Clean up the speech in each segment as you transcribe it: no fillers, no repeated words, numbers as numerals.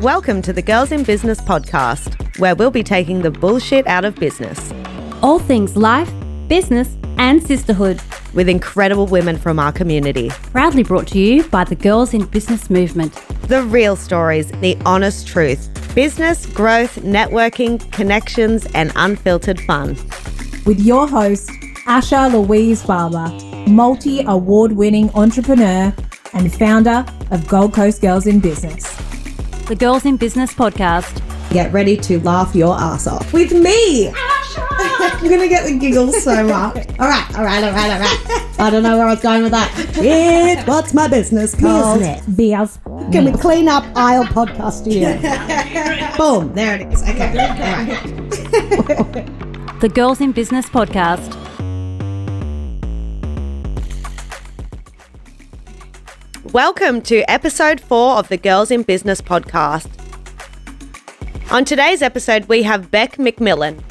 Welcome to the Girls in Business podcast, where we'll be taking the bullshit out of business. All things life, business, and sisterhood. With incredible women from our community. Proudly brought to you by the Girls in Business movement. The real stories, the honest truth. Business, growth, networking, connections, and unfiltered fun. With your host, Asha Louise Barber, multi-award-winning entrepreneur and founder of Gold Coast Girls in Business. The Girls in Business podcast. Get ready to laugh your ass off. With me! I'm going to get the giggles so much. All right. I don't know where I was going with that. What's my business called? Business. Can we clean up aisle podcast studio? Boom, there it is. Okay, all right. The Girls in Business podcast. Welcome to episode 4 of the Girls in Business podcast. On today's episode, we have Bec McMillan.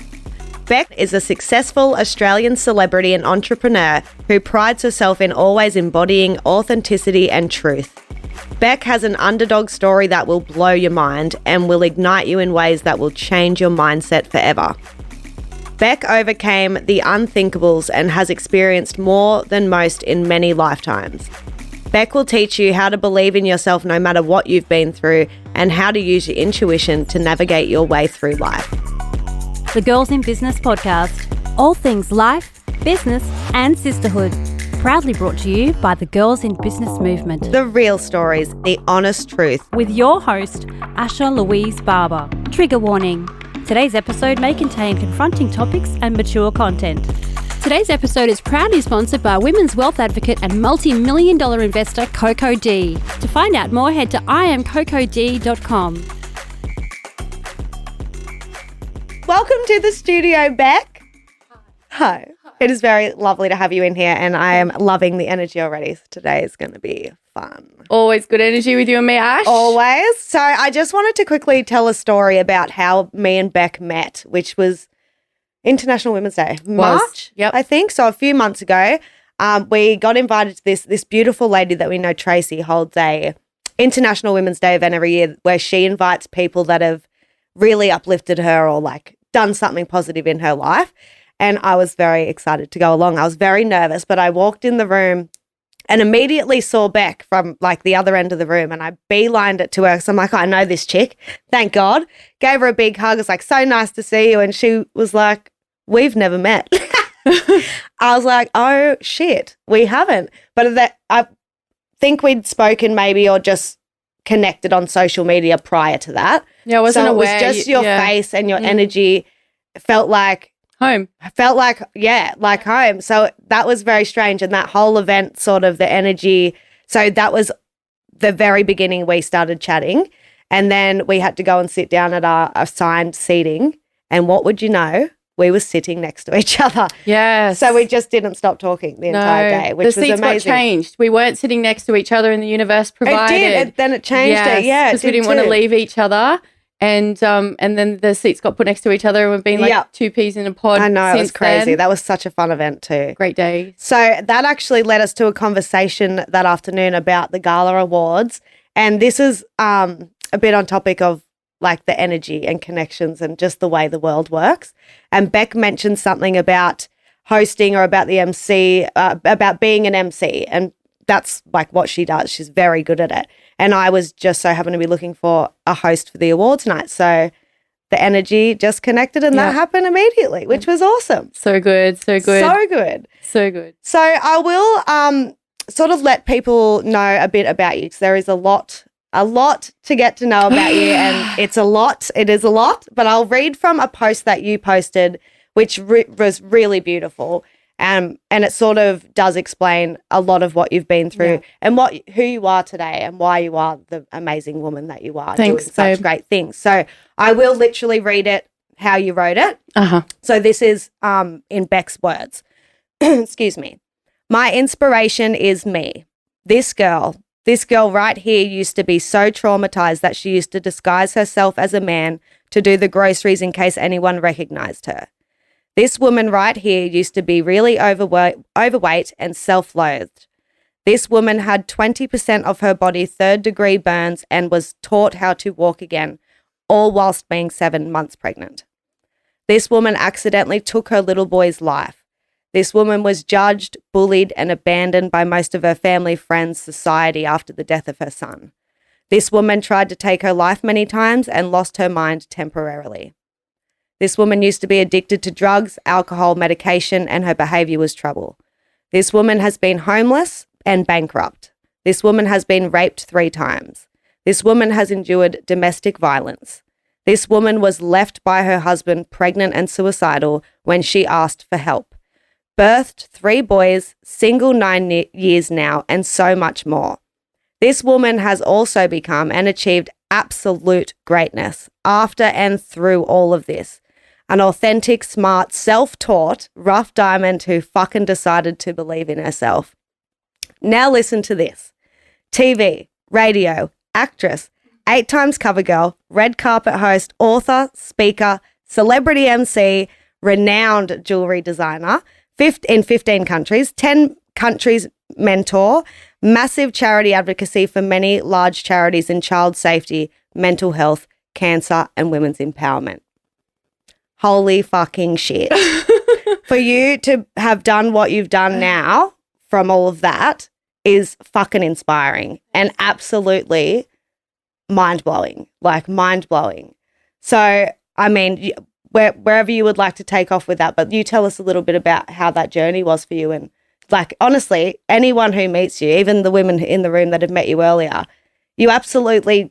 Bec is a successful Australian celebrity and entrepreneur who prides herself in always embodying authenticity and truth. Bec has an underdog story that will blow your mind and will ignite you in ways that will change your mindset forever. Bec overcame the unthinkables and has experienced more than most in many lifetimes. Bec will teach you how to believe in yourself no matter what you've been through and how to use your intuition to navigate your way through life. The Girls in Business podcast. All things life, business, and sisterhood. Proudly brought to you by the Girls in Business movement. The real stories, the honest truth. With your host, Asha Louise Barber. Trigger warning. Today's episode may contain confronting topics and mature content. Today's episode is proudly sponsored by women's wealth advocate and multi-million-dollar investor Coco D. To find out more, head to iamcocod.com. Welcome to the studio, Bec. Hi. It is very lovely to have you in here, and I am loving the energy already. So today is going to be fun. Always good energy with you and me, Ash. Always. So I just wanted to quickly tell a story about how me and Bec met, which was International Women's Day, March, Yep. I think. So a few months ago, we got invited to this beautiful lady that we know, Tracy, holds a International Women's Day event every year where she invites people that have really uplifted her or like done something positive in her life. And I was very excited to go along. I was very nervous, but I walked in the room and immediately saw Bec from like the other end of the room, and I beelined it to her. So I'm like, I know this chick. Thank God. Gave her a big hug. It's like, so nice to see you. And she was like, we've never met. I was like, oh shit, we haven't. But I think we'd spoken maybe or just connected on social media prior to that. Yeah, I wasn't So aware. it was just your face and your energy felt like home. Like home. So that was very strange. And that whole event, sort of the energy. So that was the very beginning we started chatting. And then we had to go and sit down at our assigned seating. And what would you know? We were sitting next to each other. Yes. So we just didn't stop talking the entire day, which was amazing. The seats got changed. We weren't sitting next to each other, and the universe provided. It did. Then it changed it. Yeah, because we didn't want to leave each other. And then the seats got put next to each other, and we've been like two peas in a pod. I know, it was crazy. Then. That was such a fun event too. Great day. So that actually led us to a conversation that afternoon about the Gala Awards. And this is a bit on topic of like the energy and connections and just the way the world works. And Bec mentioned something about hosting or about the MC, about being an MC. And that's like what she does. She's very good at it. And I was just so happened to be looking for a host for the awards night. So the energy just connected and that happened immediately, which was awesome. So good. So good. So I will sort of let people know a bit about you, because there is a lot to get to know about you, and it is a lot, but I'll read from a post that you posted, which was really beautiful. And it sort of does explain a lot of what you've been through and who you are today and why you are the amazing woman that you are. Thanks, doing such great things. So I will literally read it how you wrote it. So this is in Bec's words. Excuse me. My inspiration is me. This girl right here used to be so traumatized that she used to disguise herself as a man to do the groceries in case anyone recognized her. This woman right here used to be really overweight and self-loathed. This woman had 20% of her body third-degree burns and was taught how to walk again, all whilst being 7 months pregnant. This woman accidentally took her little boy's life. This woman was judged, bullied, and abandoned by most of her family, friends, society after the death of her son. This woman tried to take her life many times and lost her mind temporarily. This woman used to be addicted to drugs, alcohol, medication, and her behavior was trouble. This woman has been homeless and bankrupt. This woman has been raped 3 times. This woman has endured domestic violence. This woman was left by her husband pregnant and suicidal when she asked for help. Birthed 3 boys, single 9 years now, and so much more. This woman has also become and achieved absolute greatness after and through all of this. An authentic, smart, self-taught, rough diamond who fucking decided to believe in herself. Now listen to this. TV, radio, actress, 8 times cover girl, red carpet host, author, speaker, celebrity MC, renowned jewelry designer, in 15 countries, 10 countries mentor, massive charity advocacy for many large charities in child safety, mental health, cancer, and women's empowerment. Holy fucking shit. For you to have done what you've done now from all of that is fucking inspiring and absolutely mind-blowing, like mind-blowing. So, I mean, wherever you would like to take off with that, but you tell us a little bit about how that journey was for you. And like, honestly, anyone who meets you, even the women in the room that have met you earlier, you absolutely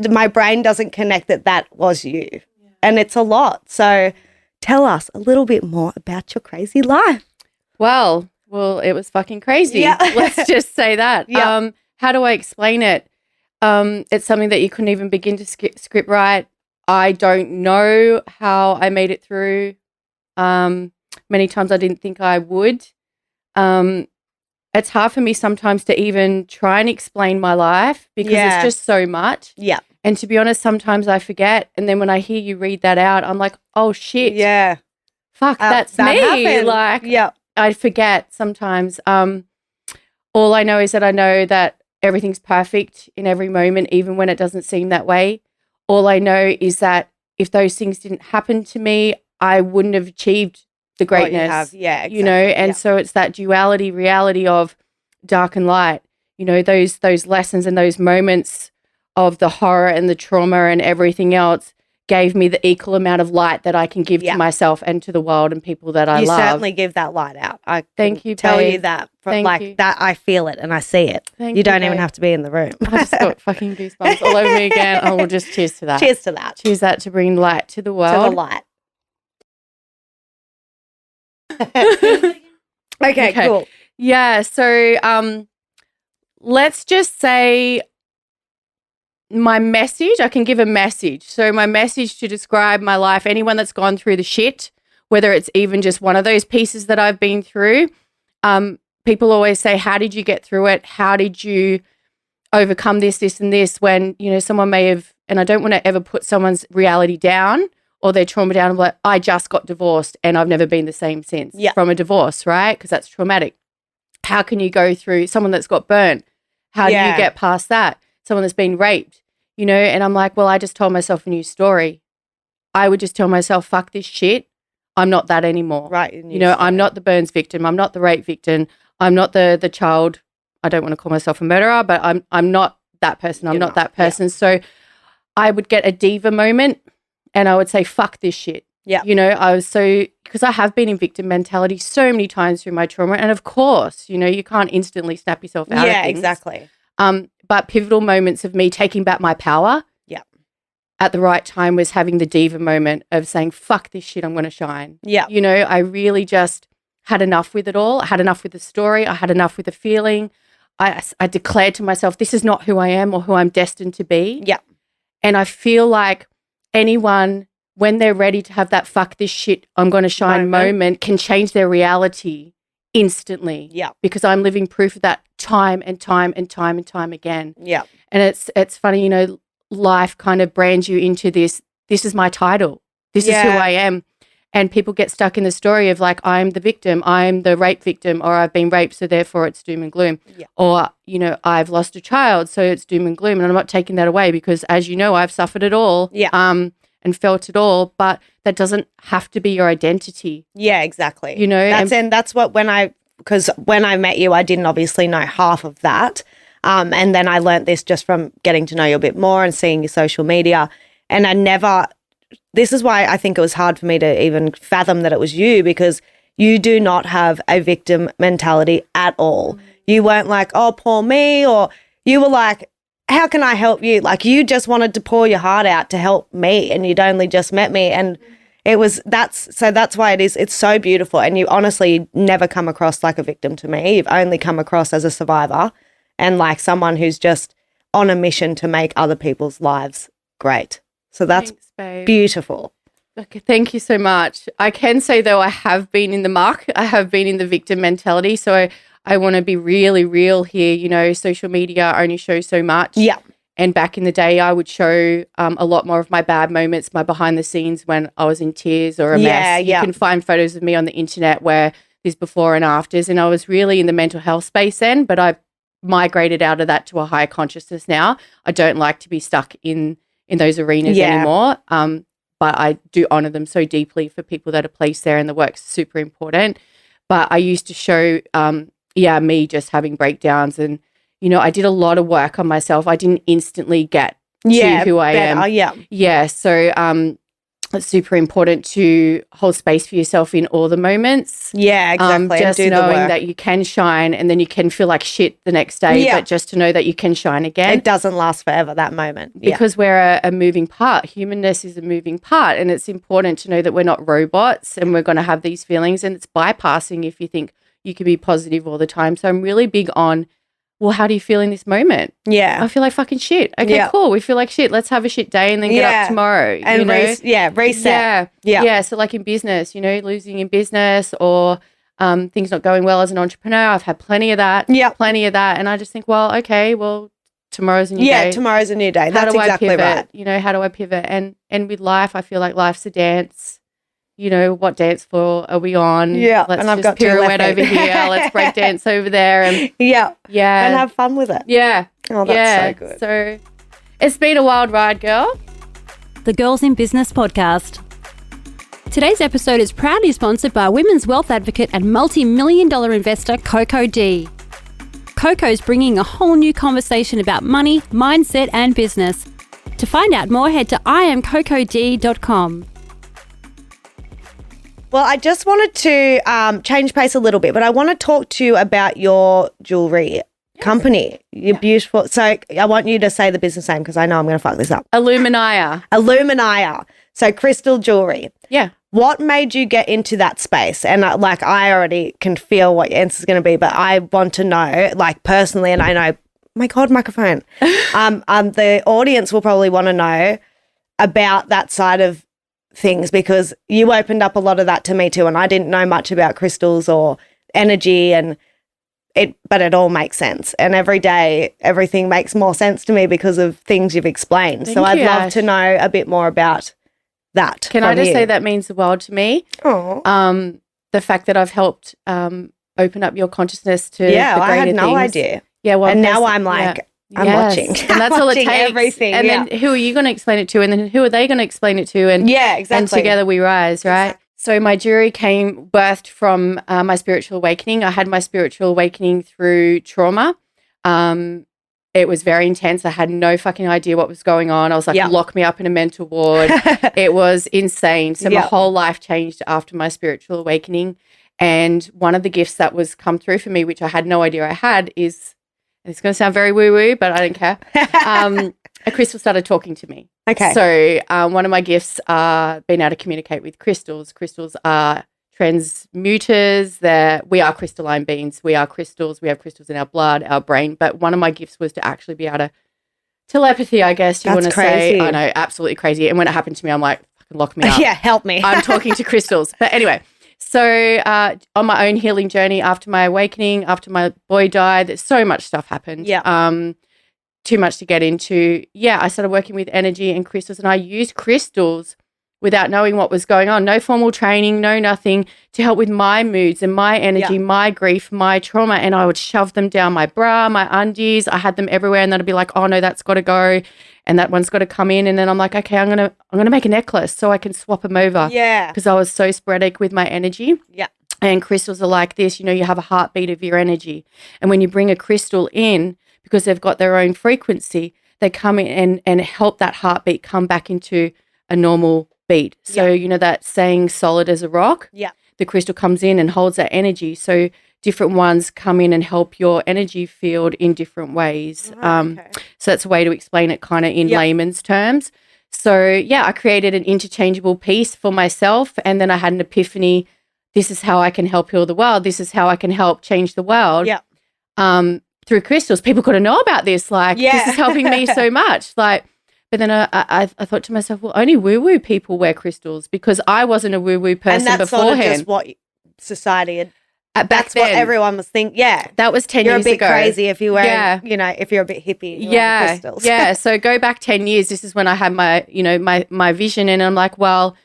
my brain doesn't connect that was you. Yeah. And it's a lot. So tell us a little bit more about your crazy life. Well, it was fucking crazy. Yeah. Let's just say that. Yeah. How do I explain it? It's something that you couldn't even begin to script write. I don't know how I made it through. Many times I didn't think I would. It's hard for me sometimes to even try and explain my life because it's just so much. Yeah. And to be honest, sometimes I forget. And then when I hear you read that out, I'm like, oh shit. Yeah. Fuck, that's me. Happened. Like, yeah. I forget sometimes. All I know is that I know that everything's perfect in every moment, even when it doesn't seem that way. All I know is that if those things didn't happen to me, I wouldn't have achieved the greatness. Yeah, exactly. You know, and so it's that duality reality of dark and light. You know, those lessons and those moments of the horror and the trauma and everything else gave me the equal amount of light that I can give to myself and to the world and people that I love. You certainly give that light out. I Thank you, tell babe. you that. That I feel it and I see it. You don't even have to be in the room. I just got fucking goosebumps all over me again. I will just cheers to that. Cheers to that. Cheers that to bring light to the world. To the light. Okay, cool. Yeah, so let's just say my message, I can give a message. So my message to describe my life, anyone that's gone through the shit, whether it's even just one of those pieces that I've been through, people always say, how did you get through it? How did you overcome this, and this? When, you know, someone may have, and I don't want to ever put someone's reality down or their trauma down. I'm like, I just got divorced and I've never been the same since from a divorce, right? Because that's traumatic. How can you go through someone that's got burnt? How do you get past that? Someone that's been raped, you know? And I'm like, well, I just told myself a new story. I would just tell myself, fuck this shit. I'm not that anymore. Right. You know, I'm not the burns victim. I'm not the rape victim. I'm not the child. I don't want to call myself a murderer, but I'm not that person. I'm not that person. Yeah. So I would get a diva moment and I would say, fuck this shit. Yeah. You know, I was because I have been in victim mentality so many times through my trauma. And of course, you know, you can't instantly snap yourself out of things. Yeah, exactly. But pivotal moments of me taking back my power at the right time was having the diva moment of saying, fuck this shit, I'm going to shine. Yeah. You know, I really just had enough with it all. I had enough with the story. I had enough with the feeling. I declared to myself, this is not who I am or who I'm destined to be. Yeah. And I feel like anyone, when they're ready to have that fuck this shit, I'm going to shine moment, can change their reality instantly. Yeah. Because I'm living proof of that time and time and time and time again. Yeah. And it's funny, you know, life kind of brands you into this is my title. This is who I am. And people get stuck in the story of like, I'm the victim, I'm the rape victim, or I've been raped, so therefore it's doom and gloom. Yeah. Or, you know, I've lost a child, so it's doom and gloom. And I'm not taking that away because, as you know, I've suffered it all and felt it all. But that doesn't have to be your identity. Yeah, exactly. You know? That's what because when I met you, I didn't obviously know half of that. And then I learnt this just from getting to know you a bit more and seeing your social media. And this is why I think it was hard for me to even fathom that it was you, because you do not have a victim mentality at all. You weren't like, oh, poor me, or you were like, how can I help you? Like, you just wanted to pour your heart out to help me, and you'd only just met me. And that's why it's so beautiful. And you honestly never come across like a victim to me. You've only come across as a survivor and like someone who's just on a mission to make other people's lives great. So that's beautiful. Okay, thank you so much. I can say, though, I have been in the muck. I have been in the victim mentality. So I want to be really real here. You know, social media only shows so much. Yeah. And back in the day, I would show a lot more of my bad moments, my behind the scenes when I was in tears or a mess. You can find photos of me on the internet where there's before and afters. And I was really in the mental health space then, but I migrated out of that to a higher consciousness now. I don't like to be stuck in those arenas anymore. But I do honor them so deeply for people that are placed there, and the work's super important. But I used to show, me just having breakdowns, and, you know, I did a lot of work on myself. I didn't instantly get to who I am. Yeah. So it's super important to hold space for yourself in all the moments. Yeah, exactly. Just knowing that you can shine, and then you can feel like shit the next day, but just to know that you can shine again. It doesn't last forever, that moment. Because we're a moving part. Humanness is a moving part, and it's important to know that we're not robots and we're going to have these feelings, and it's bypassing if you think you can be positive all the time. So I'm really big on, well, how do you feel in this moment? Yeah. I feel like fucking shit. Okay, cool. We feel like shit. Let's have a shit day and then get up tomorrow. And you know? Reset. Yeah. So like in business, you know, losing in business or things not going well as an entrepreneur. I've had plenty of that. Yeah. Plenty of that. And I just think, well, okay, tomorrow's a new day. Yeah, tomorrow's a new day. That's exactly right. You know, how do I pivot? And with life, I feel like life's a dance. You know, what dance floor are we on? Yeah. Let's and I've got pirouette over here. Let's break dance over there. And yeah. And have fun with it. Yeah. Oh, that's so good. So it's been a wild ride, girl. The Girls in Business podcast. Today's episode is proudly sponsored by women's wealth advocate and multi-million-dollar investor Coco D. Coco's bringing a whole new conversation about money, mindset and business. To find out more, head to iamcocod.com. Well, I just wanted to change pace a little bit, but I want to talk to you about your jewelry company. You're beautiful. So I want you to say the business name because I know I'm going to fuck this up. Illuminia. So crystal jewelry. Yeah. What made you get into that space? And I already can feel what your answer is going to be, but I want to know, like personally, and I know, my God, microphone. The audience will probably want to know about that side of things because you opened up a lot of that to me too, and I didn't know much about crystals or energy, but it all makes sense. And every day, everything makes more sense to me because of things you've explained. So I'd love to know a bit more about that. Can I just say that means the world to me? Oh, the fact that I've helped open up your consciousness to the greater I had no things. idea. Yeah, well, and now I'm like. I'm watching. And that's all it takes. Everything. And then who are you going to explain it to? And then who are they going to explain it to? And exactly. And together we rise, right? Exactly. So my jewelry birthed from my spiritual awakening. I had my spiritual awakening through trauma. It was very intense. I had no fucking idea what was going on. I was like, lock me up in a mental ward. It was insane. So my whole life changed after my spiritual awakening. And one of the gifts that was come through for me, which I had no idea I had, is, it's going to sound very woo-woo, but I don't care. A crystal started talking to me. Okay. So one of my gifts are being able to communicate with crystals. Crystals are transmuters. We are crystalline beings. We are crystals. We have crystals in our blood, our brain. But one of my gifts was to actually be able to telepathy, I guess you want to say. I know, absolutely crazy. And when it happened to me, I'm like, fucking lock me up. Yeah, help me. I'm talking to crystals. But anyway. So on my own healing journey after my awakening, after my boy died, so much stuff happened. Yeah. Too much to get into. Yeah, I started working with energy and crystals, and I used crystals without knowing what was going on. No formal training, no nothing, to help with my moods and my energy, my grief, my trauma. And I would shove them down my bra, my undies. I had them everywhere, and then I'd be like, oh no, that's got to go, and that one's got to come in. And then I'm like, okay, I'm gonna make a necklace so I can swap them over. Yeah, because I was so sporadic with my energy. Yeah. And crystals are like this, you have a heartbeat of your energy. And when you bring a crystal in, because they've got their own frequency, they come in and help that heartbeat come back into a normal beat. So, that saying solid as a rock, the crystal comes in and holds that energy. So different ones come in and help your energy field in different ways. Okay. So that's a way to explain it kind of in layman's terms. So, I created an interchangeable piece for myself, and then I had an epiphany. This is how I can help heal the world. This is how I can help change the world. Yeah. Through crystals. People got to know about this. Like, this is helping me so much. Like, but then I thought to myself, well, only woo-woo people wear crystals, because I wasn't a woo-woo person and that's beforehand. Sort of just what society had. That's then, what everyone was thinking. Yeah. That was 10 years ago. You're a bit crazy if you're wearing, if you're a bit hippie. And you're crystals. Yeah. So go back 10 years. This is when I had my, my vision, and I'm like, well,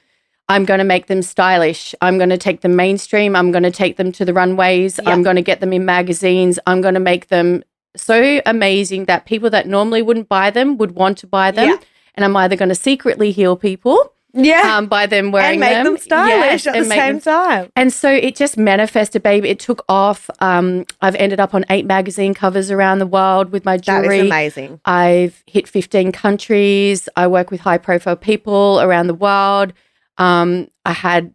I'm going to make them stylish. I'm going to take them mainstream. I'm going to take them to the runways. I'm going to get them in magazines. I'm going to make them so amazing that people that normally wouldn't buy them would want to buy them. And I'm either going to secretly heal people by them wearing them. And make them stylish at the same time. And so it just manifested, baby. It took off. I've ended up on 8 magazine covers around the world with my jewelry. That is amazing. I've hit 15 countries. I work with high-profile people around the world. I've had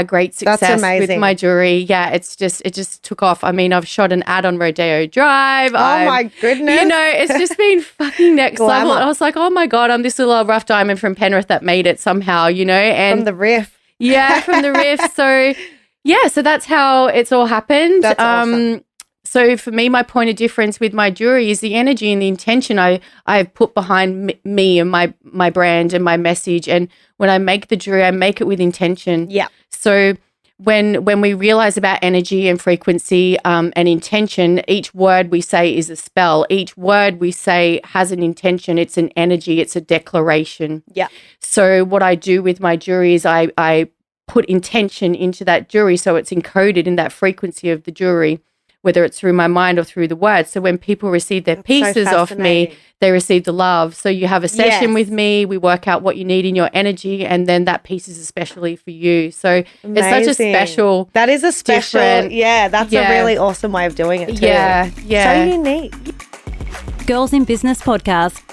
great success with my jewelry. Yeah, it just took off. I mean, I've shot an ad on Rodeo Drive. Oh my goodness. It's just been fucking next level. I was like, oh my God, I'm this little rough diamond from Penrith that made it somehow, and from the riff. Yeah, from the riff. So that's how it's all happened. That's awesome. So for me, my point of difference with my jewelry is the energy and the intention I've put behind me and my brand and my message. And when I make the jewelry, I make it with intention. Yeah. So when we realize about energy and frequency and intention, each word we say is a spell. Each word we say has an intention. It's an energy. It's a declaration. Yeah. So what I do with my jewelry is I put intention into that jewelry, so it's encoded in that frequency of the jewelry, whether it's through my mind or through the words. So when people receive their pieces off me, they receive the love. So you have a session with me, we work out what you need in your energy, and then that piece is especially for you. So it's such a special. That is a special. That's a really awesome way of doing it too. Yeah. So unique. Girls in Business podcast.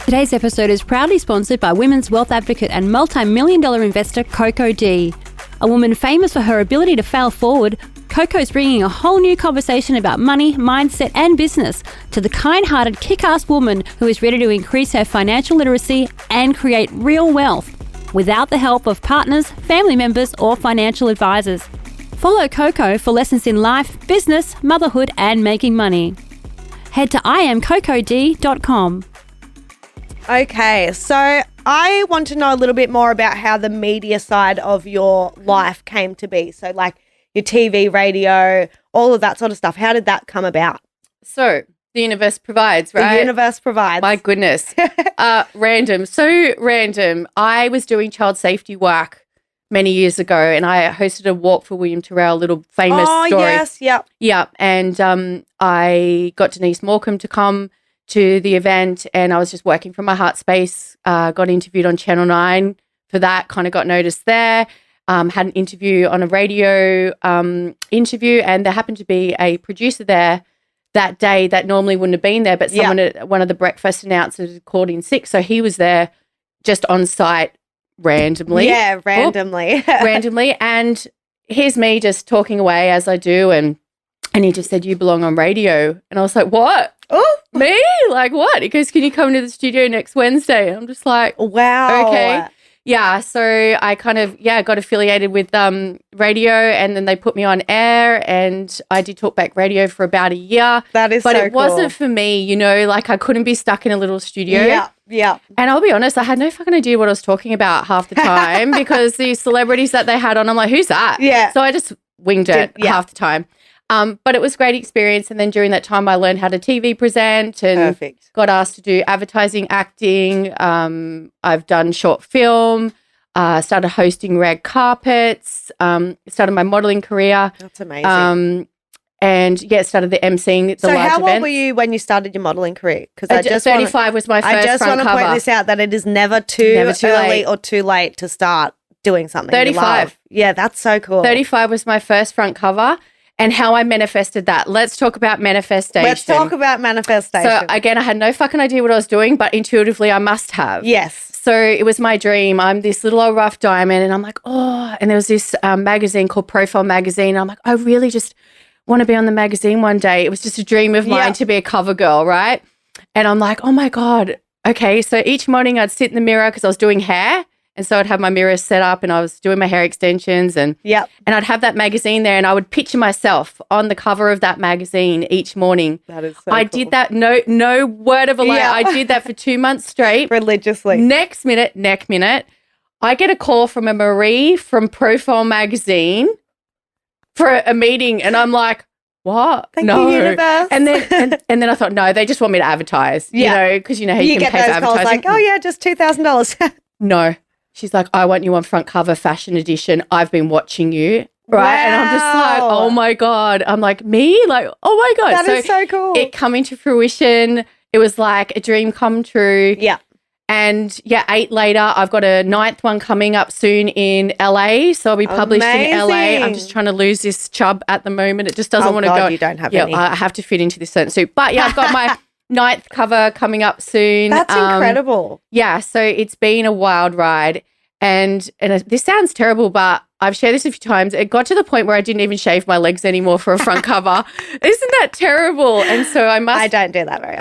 Today's episode is proudly sponsored by women's wealth advocate and multi-million-dollar investor Coco D. A woman famous for her ability to fail forward, Coco's bringing a whole new conversation about money, mindset and business to the kind-hearted, kick-ass woman who is ready to increase her financial literacy and create real wealth without the help of partners, family members or financial advisors. Follow Coco for lessons in life, business, motherhood and making money. Head to iamcocod.com. Okay, so I want to know a little bit more about how the media side of your life came to be. So like your TV, radio, all of that sort of stuff. How did that come about? So the universe provides, right? The universe provides. My goodness. Random. So random. I was doing child safety work many years ago, and I hosted a walk for William Terrell, little famous story. Oh, yes. Yep. Yeah. And I got Denise Morecambe to come to the event, and I was just working from my heart space, got interviewed on Channel 9 for that, kind of got noticed there. Had an interview on a radio interview, and there happened to be a producer there that day that normally wouldn't have been there, but someone at one of the breakfast announcers had called in sick, so he was there just on site randomly. Yeah, randomly. Randomly, and here's me just talking away as I do, and he just said, "You belong on radio," and I was like, "What? Oh, me? Like what?" He goes, "Can you come to the studio next Wednesday?" And I'm just like, wow. Okay. Yeah, so I kind of, got affiliated with radio, and then they put me on air, and I did talkback radio for about a year. That is but so it wasn't for me, like I couldn't be stuck in a little studio. Yeah. And I'll be honest, I had no fucking idea what I was talking about half the time because the celebrities that they had on, I'm like, who's that? Yeah. So I just winged it half the time. But it was a great experience. And then during that time, I learned how to TV present and got asked to do advertising, acting. I've done short film. started hosting red carpets, started my modeling career. That's amazing. And started the emceeing the large how events. old were you when you started your modeling career? Because I just 35 was my first front cover. I just want to point this out that it is never too early or too late to start doing something 35. you love. Yeah, that's so cool. 35 was my first front cover. And how I manifested that. Let's talk about manifestation. Let's talk about manifestation. So again, I had no fucking idea what I was doing, but intuitively I must have. Yes. So it was my dream. I'm this little old rough diamond and I'm like, oh, and there was this magazine called Profile Magazine. I'm like, I really just want to be on the magazine one day. It was just a dream of mine to be a cover girl, right? And I'm like, oh my God. Okay. So each morning I'd sit in the mirror because I was doing hair. And so I'd have my mirror set up and I was doing my hair extensions and I'd have that magazine there and I would picture myself on the cover of that magazine each morning. That is so I cool. did that, no word of a lie. I did that for 2 months straight. Religiously. Neck minute, I get a call from a Marie from Profile Magazine for a meeting and I'm like, what? Thank you, universe. And then I thought, no, they just want me to advertise, you know, because you know how you can get pay for those calls advertising. like, oh yeah, just $2,000. No. She's like, I want you on front cover fashion edition. I've been watching you. Right. Wow. And I'm just like, oh my God. I'm like, me? Like, oh my God. That is so cool. It coming to fruition. It was like a dream come true. Yeah. And 8 later, I've got a 9th one coming up soon in LA. So I'll be published in LA. I'm just trying to lose this chub at the moment. It just doesn't want to go. You don't have any. I have to fit into this certain suit. But I've got my 9th cover coming up soon. That's incredible. Yeah. So it's been a wild ride. And this sounds terrible, but I've shared this a few times. It got to the point where I didn't even shave my legs anymore for a front cover. Isn't that terrible? And so I don't do that very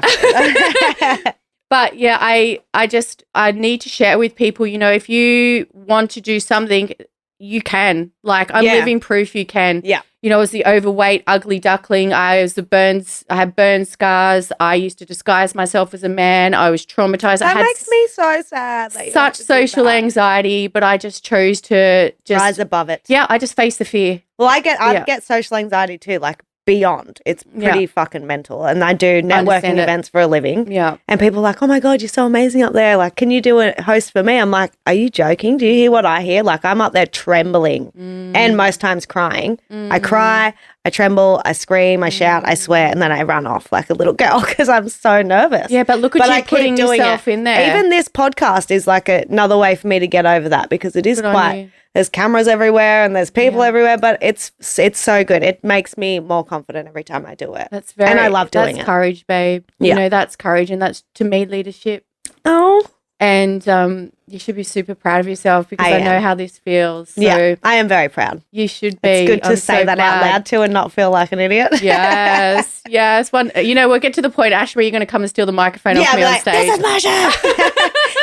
often. But I need to share with people, you know, if you want to do something, you can. Like I'm living proof you can. Yeah. You know, I was the overweight, ugly duckling. I had burn scars. I used to disguise myself as a man. I was traumatized. That makes me so sad. Such social anxiety, but I just chose to rise above it. Yeah, I just face the fear. Well, I get social anxiety too, like beyond. It's pretty fucking mental. And I do networking events for a living. Yeah. And people are like, oh my God, you're so amazing up there. Like, can you do a host for me? I'm like, are you joking? Do you hear what I hear? Like, I'm up there trembling and most times crying. I cry, I tremble, I scream, I shout, I swear, and then I run off like a little girl because I'm so nervous. Yeah, but look at you putting yourself in there. Even this podcast is like another way for me to get over that because it is quite... There's cameras everywhere and there's people everywhere, but it's so good. It makes me more confident every time I do it. And I love doing it. That's courage, babe. You know, that's courage and that's, to me, leadership. Oh. And you should be super proud of yourself because I know how this feels. So yeah, I am very proud. You should be. It's good to say that out loud too and not feel like an idiot. Yes, yes. We'll get to the point, Ash, where you're going to come and steal the microphone off me on stage. This is my show.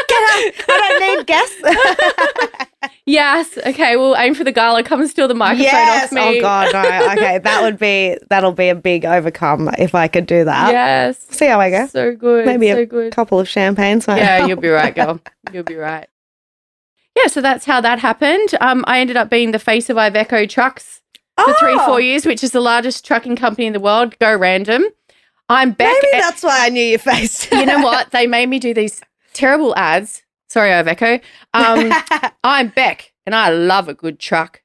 Get up. I don't need guests. Yes. Okay. We'll aim for the gala. Come and steal the microphone off me. Oh God, no. Okay, that'll be a big overcome if I could do that. Yes. See how I go. So good. Maybe so a good. couple of champagnes. Yeah, you'll be right, girl. You'll be right. Yeah. So that's how that happened. I ended up being the face of Iveco Trucks for 3-4 years, which is the largest trucking company in the world. Go random. I'm Bec. Maybe that's why I knew your face. You know what? They made me do these terrible ads. Sorry, Iveco. I'm Bec, and I love a good truck.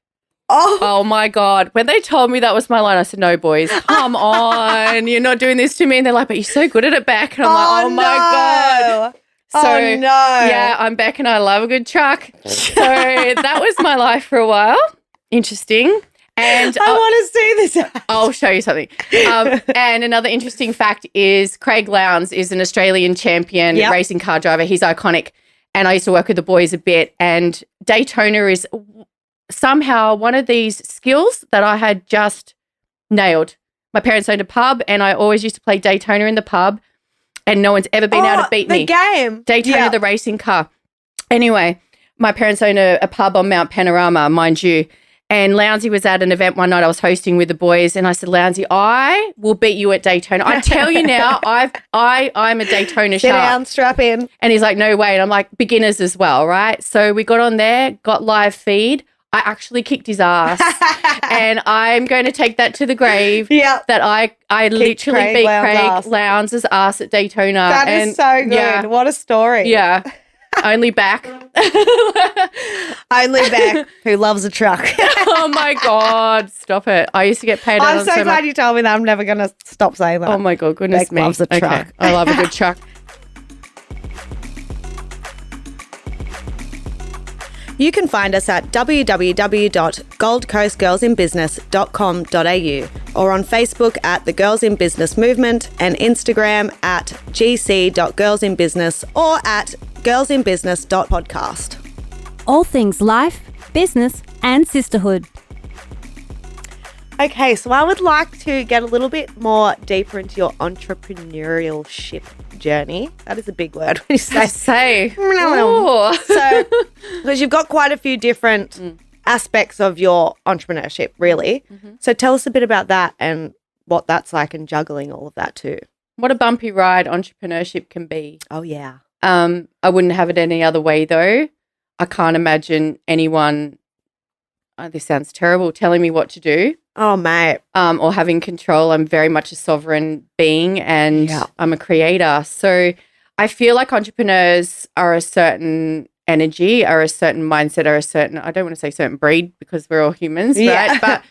Oh my God. When they told me that was my line, I said, no, boys, come on. You're not doing this to me. And they're like, but you're so good at it, Bec. And I'm like, oh my God. So, yeah, I'm Bec, and I love a good truck. So that was my life for a while. Interesting. And I want to see this. I'll show you something. And another interesting fact is Craig Lowndes is an Australian champion racing car driver. He's iconic. And I used to work with the boys a bit. And Daytona is somehow one of these skills that I had just nailed. My parents owned a pub and I always used to play Daytona in the pub. And no one's ever been able to beat me. The game. Daytona, the racing car. Anyway, my parents own a pub on Mount Panorama, mind you. And Lounsey was at an event one night I was hosting with the boys, and I said, Lounsey, I will beat you at Daytona. I tell you now, I'm a Daytona shark. Sit down, strap in. And he's like, no way. And I'm like, beginners as well, right? So we got on there, got live feed. I actually kicked his ass. And I'm going to take that to the grave. Yeah. That I literally beat Craig Lowndes' ass at Daytona. That is so good. Yeah. What a story. Yeah. Only Bec. Only Bec, who loves a truck. Oh my God, stop it. I used to get paid I'm on so glad much. you told me that. I'm never going to stop saying that. Oh my God, goodness Bec me. loves a truck. Okay. I love a good truck. You can find us at www.goldcoastgirlsinbusiness.com.au or on Facebook at the Girls in Business Movement and Instagram at gc.girlsinbusiness or at girlsinbusiness.podcast. All things life, business, and sisterhood. Okay, so I would like to get a little bit more deeper into your entrepreneurship journey. That is a big word when you say. Ooh. So, because you've got quite a few different aspects of your entrepreneurship, really. Mm-hmm. So tell us a bit about that and what that's like and juggling all of that too. What a bumpy ride entrepreneurship can be. Oh, yeah. I wouldn't have it any other way though. I can't imagine anyone, this sounds terrible, telling me what to do. Oh, mate. Or having control. I'm very much a sovereign being and Yeah. I'm a creator. So I feel like entrepreneurs are a certain energy, are a certain mindset, are a certain, I don't want to say certain breed because we're all humans, Yeah. right? But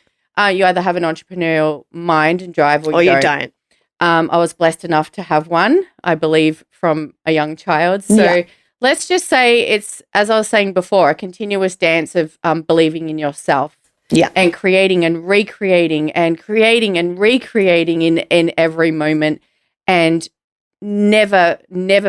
you either have an entrepreneurial mind and drive or You you don't. I was blessed enough to have one, I believe, from a young child. So Yeah. let's just say it's, as I was saying before, a continuous dance of believing in yourself. Yeah. And creating and recreating and creating and recreating in every moment and never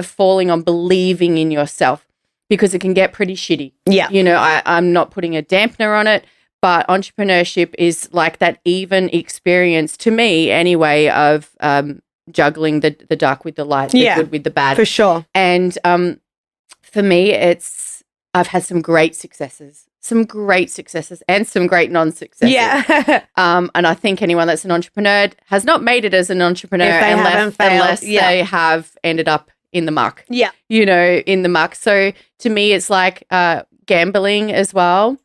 falling on believing in yourself because it can get pretty shitty. Yeah. You know, I'm not putting a dampener on it, but entrepreneurship is like that even experience to me anyway of juggling the dark with the light, the good with the bad. For sure. And for me, I've had some great successes and some great non-successes. Yeah. And I think anyone that's an entrepreneur has not made it as an entrepreneur If they haven't failed, unless yeah. they have ended up in the muck. Yeah. You know, in the muck. So to me, it's like gambling as well.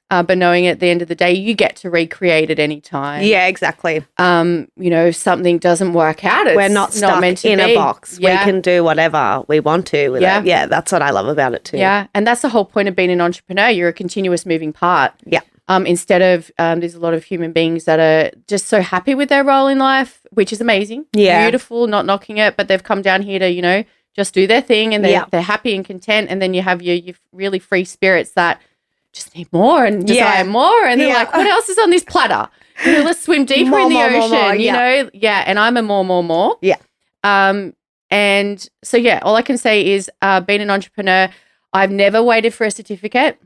But knowing at the end of the day, you get to recreate at any time. Yeah, exactly. You know, if something doesn't work out, it's We're not stuck meant to in be. a box. Yeah. We can do whatever we want to with Yeah. it. Yeah, that's what I love about it too. Yeah, and that's the whole point of being an entrepreneur. You're a continuous moving part. Yeah. Instead of there's a lot of human beings that are just so happy with their role in life, which is amazing. Yeah. Beautiful, not knocking it, but they've come down here to, you know, just do their thing and they're happy and content. And then you have your really free spirits that just need more and desire more. And they're like, what else is on this platter? You know, let's swim deeper in the ocean, you know? Yeah, and I'm a more. Yeah. And so, yeah, all I can say is being an entrepreneur, I've never waited for a certificate,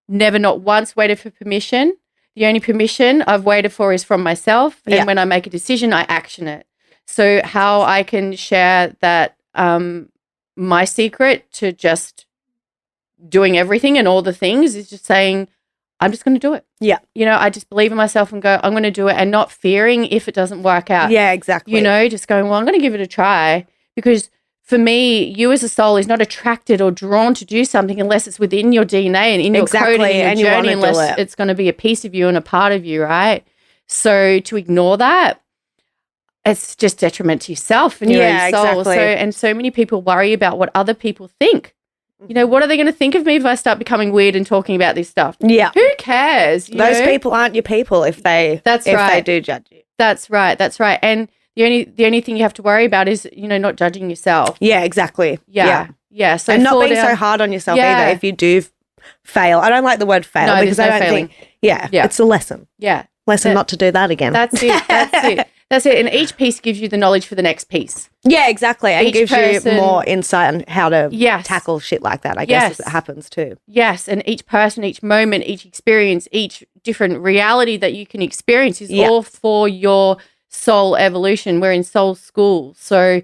never not once waited for permission. The only permission I've waited for is from myself. And when I make a decision, I action it. So how I can share that my secret to just doing everything and all the things is just saying, I'm just going to do it. Yeah. You know, I just believe in myself and go, I'm going to do it and not fearing if it doesn't work out. Yeah, exactly. You know, just going, well, I'm going to give it a try because for me, you as a soul is not attracted or drawn to do something unless it's within your DNA and in your coding and your journey, unless it's going to be a piece of you and a part of you, right? So to ignore that, it's just detriment to yourself and your own soul. Exactly. So, and so many people worry about what other people think. You know, what are they going to think of me if I start becoming weird and talking about this stuff? Yeah. Who cares? Those people aren't your people if they they do judge you. That's right. And the only thing you have to worry about is, you know, not judging yourself. Yeah, exactly. Yeah. So and not being so hard on yourself either if you do fail. I don't like the word fail because I don't think it's a lesson. Yeah. Lesson not to do that again. That's it. That's it. And each piece gives you the knowledge for the next piece. Yeah, exactly. And Each gives person- you more insight on how to Yes. tackle shit like that, I guess, as it happens too. Yes. And each person, each moment, each experience, each different reality that you can experience is all for your soul evolution. We're in soul school. So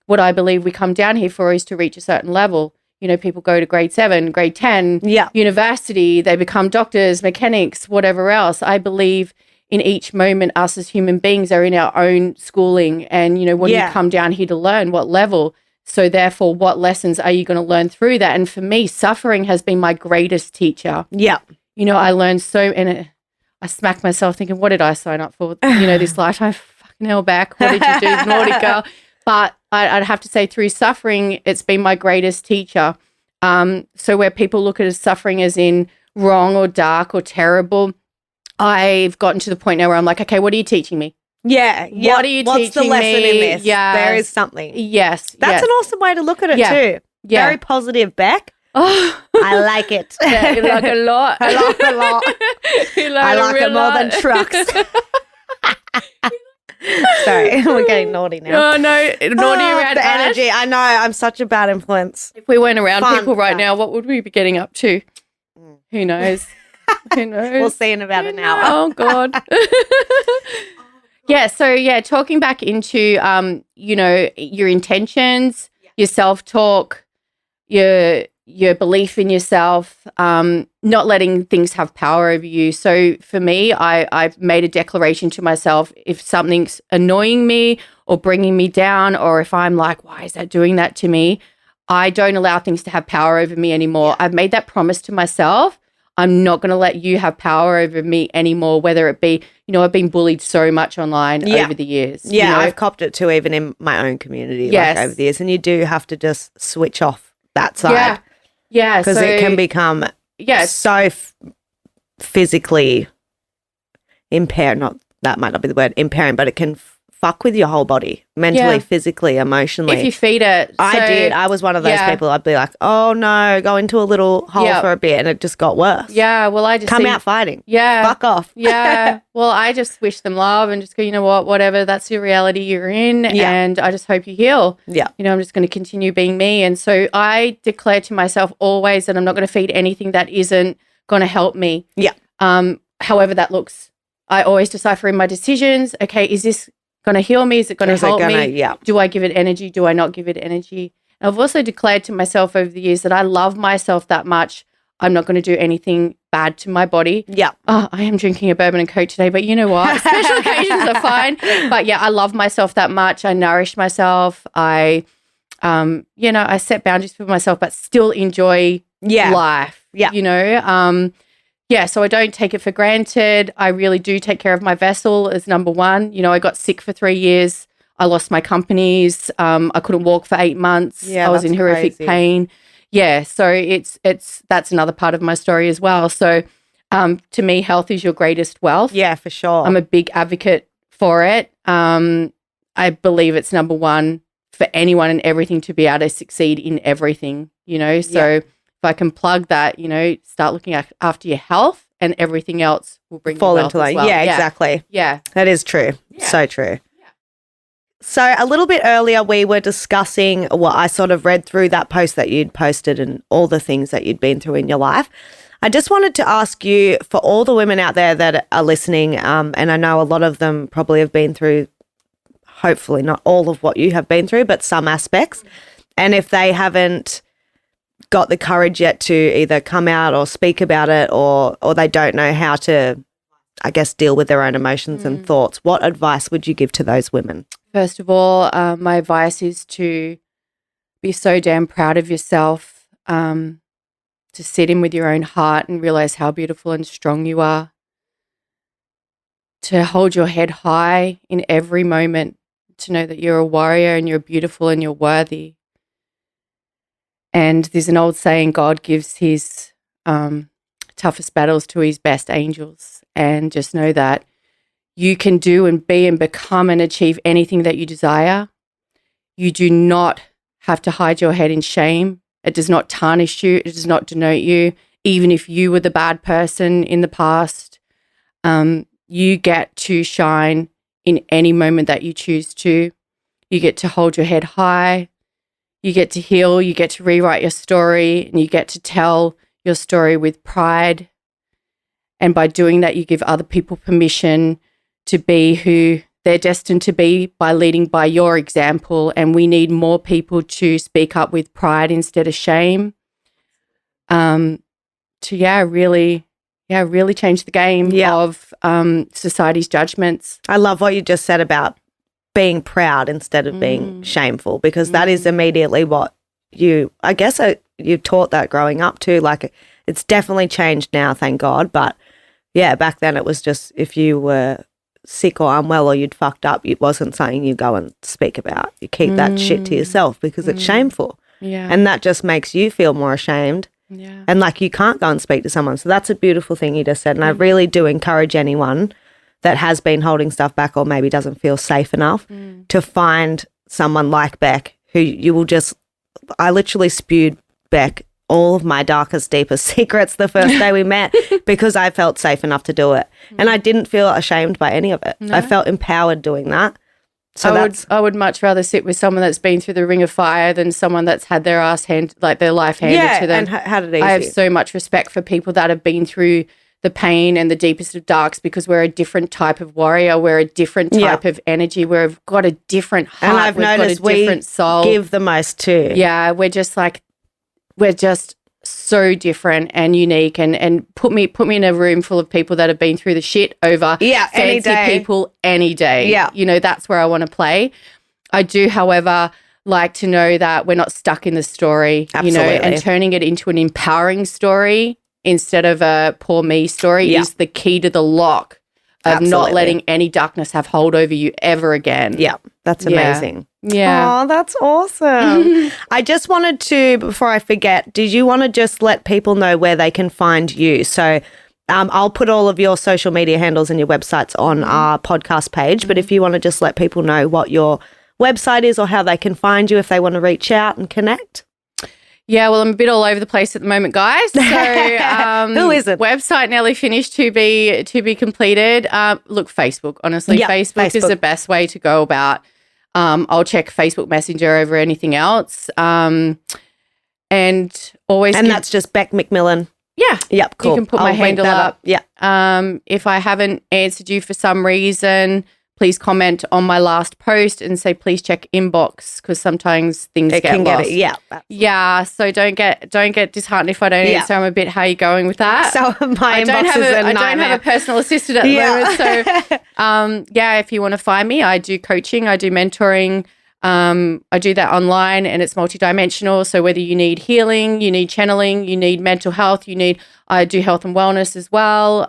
what I believe we come down here for is to reach a certain level. You know, people go to grade 7, grade 10, university, they become doctors, mechanics, whatever else. I believe in each moment, us as human beings are in our own schooling. And, you know, when you come down here to learn, what level? So therefore, what lessons are you going to learn through that? And for me, suffering has been my greatest teacher. Yeah. You know, I learned I smacked myself thinking, what did I sign up for? You know, this lifetime, fucking hell back. What did you do, naughty girl? But I'd have to say through suffering, it's been my greatest teacher. So where people look at suffering as in wrong or dark or terrible, I've gotten to the point now where I'm like, okay, what are you teaching me? Yeah. What are you What's the teaching lesson me? in this? Yeah. There is something. Yes. That's an awesome way to look at it too. Yeah. Very positive, Bec. Oh. I like it. Yeah, you like a lot. I like a lot. I like it more than trucks. Sorry, we're getting naughty now. Oh, no. Naughty around the Ash. energy. I know. I'm such a bad influence. If we went around Fun people right fact. now, what would we be getting up to? Who knows? Who knows? We'll see in about an hour. Oh, God. Yeah. So, talking back into, your intentions, your self-talk, your belief in yourself, not letting things have power over you. So for me, I've made a declaration to myself, if something's annoying me or bringing me down, or if I'm like, why is that doing that to me? I don't allow things to have power over me anymore. Yeah. I've made that promise to myself. I'm not going to let you have power over me anymore, whether it be, I've been bullied so much online over the years. Yeah, I've copped it too, even in my own community over the years. And you do have to just switch off that side. Yeah. Because it can become so physically impaired. That might not be the word, impairing, but it can fuck with your whole body, mentally, physically, emotionally. If you feed it. I did. I was one of those people. I'd be like, oh no, go into a little hole for a bit, and it just got worse. Yeah, well, I just come out fighting. Yeah. Fuck off. Yeah. Well, I just wish them love and just go, you know what, whatever, that's the reality you're in, and I just hope you heal. Yeah. I'm just going to continue being me. And so I declare to myself always that I'm not going to feed anything that isn't going to help me. Yeah. However that looks. I always decipher in my decisions, okay, is this going to heal me? Is it going to help me? Yeah. Do I give it energy? Do I not give it energy? And I've also declared to myself over the years that I love myself that much. I'm not going to do anything bad to my body. Yeah. Oh, I am drinking a bourbon and Coke today, but you know what? Special occasions are fine. But I love myself that much. I nourish myself. I set boundaries for myself, but still enjoy life. Yeah. So I don't take it for granted. I really do take care of my vessel as number one. I got sick for 3 years. I lost my companies. I couldn't walk for 8 months. Yeah, I was in horrific pain. Yeah. So that's another part of my story as well. So to me, health is your greatest wealth. Yeah, for sure. I'm a big advocate for it. I believe it's number one for anyone and everything to be able to succeed in everything, So if I can plug that, start looking after your health, and everything else will bring fall you into wealth that. as well. Yeah, exactly. Yeah. That is true. Yeah. So true. Yeah. So a little bit earlier, we were discussing what I sort of read through that post that you'd posted and all the things that you'd been through in your life. I just wanted to ask you, for all the women out there that are listening, and I know a lot of them probably have been through, hopefully not all of what you have been through, but some aspects. And if they haven't got the courage yet to either come out or speak about it, or they don't know how to, I guess, deal with their own emotions and thoughts, what advice would you give to those women? First of all, my advice is to be so damn proud of yourself, to sit in with your own heart and realize how beautiful and strong you are, to hold your head high in every moment, to know that you're a warrior and you're beautiful and you're worthy. And there's an old saying, God gives his toughest battles to his best angels. And just know that you can do and be and become and achieve anything that you desire. You do not have to hide your head in shame. It does not tarnish you. It does not denote you. Even if you were the bad person in the past, you get to shine in any moment that you choose to. You get to hold your head high. You get to heal, you get to rewrite your story, and you get to tell your story with pride. And by doing that, you give other people permission to be who they're destined to be by leading by your example. And we need more people to speak up with pride instead of shame. To really change the game of society's judgments. I love what you just said about being proud instead of being shameful, because that is immediately what you taught that growing up too. Like, it's definitely changed now, thank God. But yeah, back then it was just, if you were sick or unwell or you'd fucked up, it wasn't something you go and speak about. You keep that shit to yourself because it's shameful. Yeah. And that just makes you feel more ashamed. Yeah. And like you can't go and speak to someone. So that's a beautiful thing you just said. And I really do encourage anyone that has been holding stuff back or maybe doesn't feel safe enough to find someone like Bec who you will just, I literally spewed Bec all of my darkest, deepest secrets the first day we met because I felt safe enough to do it. And I didn't feel ashamed by any of it. No. I felt empowered doing that. So I would much rather sit with someone that's been through the ring of fire than someone that's had their life handed to them. And had it easy. I have so much respect for people that have been through the pain and the deepest of darks because we're a different type of warrior. We're a different type of energy. We've got a different heart. And I've noticed got a different soul. Give the most too. Yeah, we're just so different and unique and put me in a room full of people that have been through the shit over any fancy day. people any day. Yeah. You know, that's where I want to play. I do, however, like to know that we're not stuck in the story, Absolutely. you know, and turning it into an empowering story instead of a poor me story is the key to the lock of not letting any darkness have hold over you ever again. Yeah, that's amazing. Yeah. Oh, that's awesome. I just wanted to, before I forget, did you want to just let people know where they can find you? So I'll put all of your social media handles and your websites on our podcast page, but if you want to just let people know what your website is or how they can find you if they want to reach out and connect. Yeah, well, I'm a bit all over the place at the moment, guys. So, Who isn't? Website nearly finished to be completed. Look, Facebook. Honestly, Yep, Facebook is the best way to go about. I'll check Facebook Messenger over anything else, and always. And that's just Bec McMillan. Yeah. Yep. Cool. You can put my I'll link handle that up. Yeah. If I haven't answered you for some reason, please comment on my last post and say, please check inbox because sometimes things get lost. Yeah. Yeah. So don't get disheartened if I don't answer. I'm a bit, how are you going with that? So my inbox is a nightmare. I don't have a personal assistant at the moment. So if you want to find me, I do coaching, I do mentoring. I do that online and it's multidimensional. So whether you need healing, you need channeling, you need mental health, I do health and wellness as well.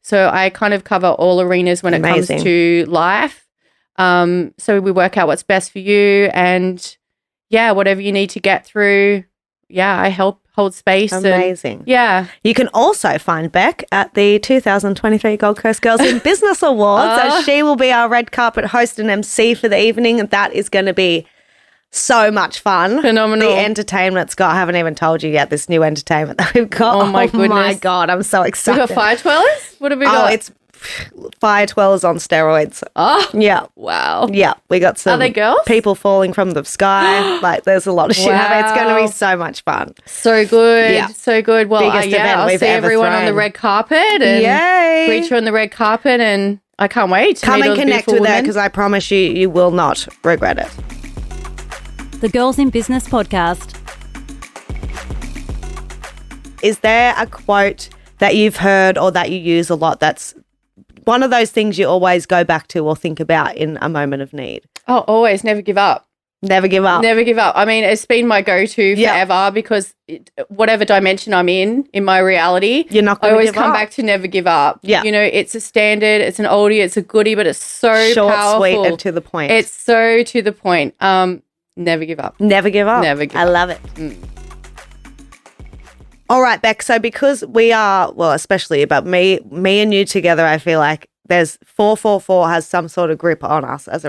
So I kind of cover all arenas when it comes to life. So we work out what's best for you and whatever you need to get through. Yeah, I help hold space. Amazing. You can also find Bec at the 2023 Gold Coast Girls in Business Awards as she will be our red carpet host and MC for the evening. And that is going to be so much fun. Phenomenal. The entertainment, Scott, I haven't even told you yet this new entertainment that we've got. Oh my goodness. My God, I'm so excited. We got fire twirlers? What have we got? Oh, it's fire twirlers on steroids. Oh. Yeah. Wow. Yeah. We got some Are they girls? people falling from the sky. Like there's a lot of shit happening. It's going to be so much fun. So good. Yeah. So good. Well, Biggest event I'll we've see ever everyone on the thrown. red carpet and Yay. greet you on the red carpet and I can't wait to Come meet all and the connect beautiful with her women. because I promise you will not regret it. The Girls in Business podcast. Is there a quote that you've heard or that you use a lot that's one of those things you always go back to or think about in a moment of need? Oh, always never give up. Never give up. Never give up. I mean, it's been my go-to forever because whatever dimension I'm in my reality, You're not I going to always give come up. back to never give up. Yeah. You know, it's a standard, it's an oldie, it's a goodie, but it's so Short, powerful. sweet, and to the point. It's so to the point. Never give up. Never give up. Never give I up. love it. All right, Bec. So because we are, well, especially but me and you together, I feel like there's 444 has some sort of grip on us as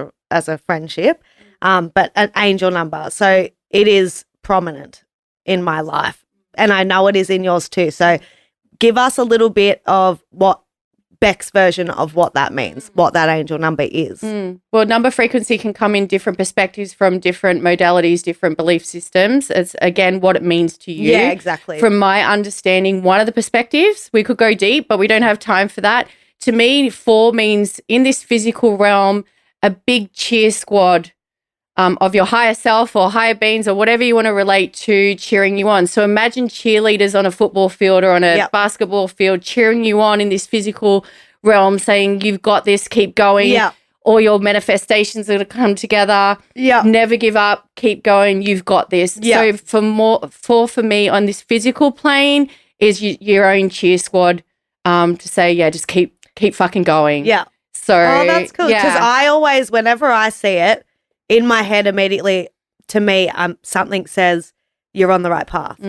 a friendship, but an angel number. So it is prominent in my life, and I know it is in yours too. So give us a little bit of what Bec's version of what that means, what that angel number is. Well, number frequency can come in different perspectives from different modalities, different belief systems. It's, again, what it means to you. Yeah, exactly. From my understanding, one of the perspectives, we could go deep, but we don't have time for that. To me, 4 means in this physical realm, a big cheer squad of your higher self or higher beings or whatever you want to relate to cheering you on. So imagine cheerleaders on a football field or on a basketball field cheering you on in this physical realm saying, you've got this, keep going. Yeah. All your manifestations are going to come together. Yeah. Never give up, keep going, you've got this. Yeah. So for me on this physical plane is your own cheer squad to say, just keep fucking going. Yeah. So Oh, that's cool. Because I always, whenever I see it, in my head immediately to me, something says you're on the right path.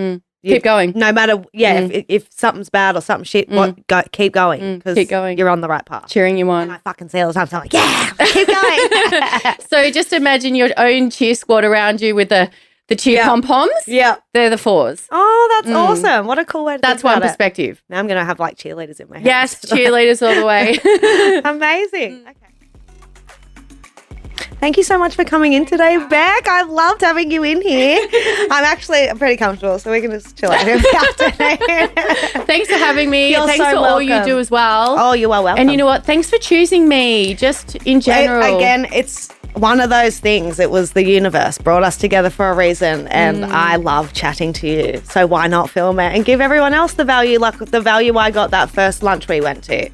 Keep going. No matter, if something's bad or something shit, keep going because you're on the right path. Cheering you on. And I fucking see all the time, so I'm like, yeah, keep going. So just imagine your own cheer squad around you with the cheer pom-poms. Yeah. They're the 4s. Oh, that's awesome. What a cool way to That's think about one perspective. Now I'm going to have like cheerleaders in my head. Yes, cheerleaders all the way. Amazing. Okay. Thank you so much for coming in today, Bec. I've loved having you in here. I'm actually pretty comfortable, so we can just chill out here for the afternoon. Thanks for having me. Thanks for all you do as well. Oh, you are welcome. And you know what? Thanks for choosing me, just in general. Again, it's one of those things. It was the universe brought us together for a reason, and I love chatting to you. So why not film it and give everyone else the value, like the value I got that first lunch we went to.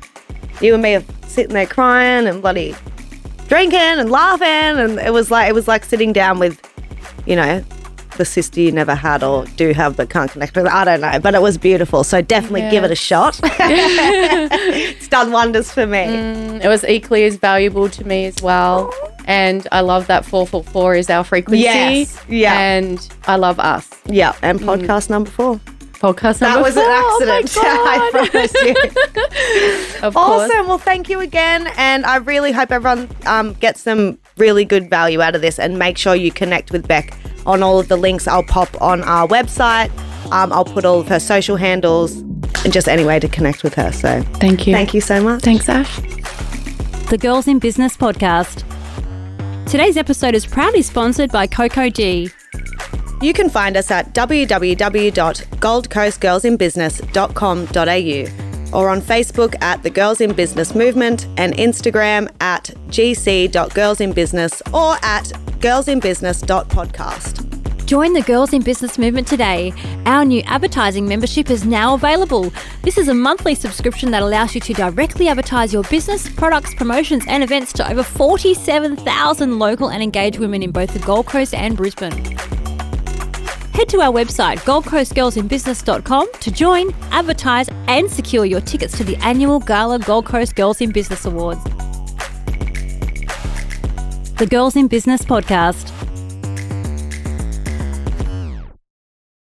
You and me are sitting there crying and bloody drinking and laughing, and it was like sitting down with, you know, the sister you never had or do have but can't connect with. I don't know, but it was beautiful. So definitely give it a shot. It's done wonders for me. It was equally as valuable to me as well. And I love that 444 is our frequency. Yes. Yeah. And I love us. Yeah. And podcast number 4. Podcast number 4. That was an accident. I promise you. Of course. Awesome. Well, thank you again. And I really hope everyone gets some really good value out of this, and make sure you connect with Bec on all of the links I'll pop on our website. I'll put all of her social handles and just any way to connect with her. So thank you. Thank you so much. Thanks, Ash. The Girls in Business podcast. Today's episode is proudly sponsored by Coco D. You can find us at www.goldcoastgirlsinbusiness.com.au or on Facebook at The Girls in Business Movement and Instagram at gc.girlsinbusiness or at girlsinbusiness.podcast. Join the Girls in Business movement today. Our new advertising membership is now available. This is a monthly subscription that allows you to directly advertise your business, products, promotions and events to over 47,000 local and engaged women in both the Gold Coast and Brisbane. Head to our website, goldcoastgirlsinbusiness.com, to join, advertise and secure your tickets to the annual Gala Gold Coast Girls in Business Awards. The Girls in Business podcast.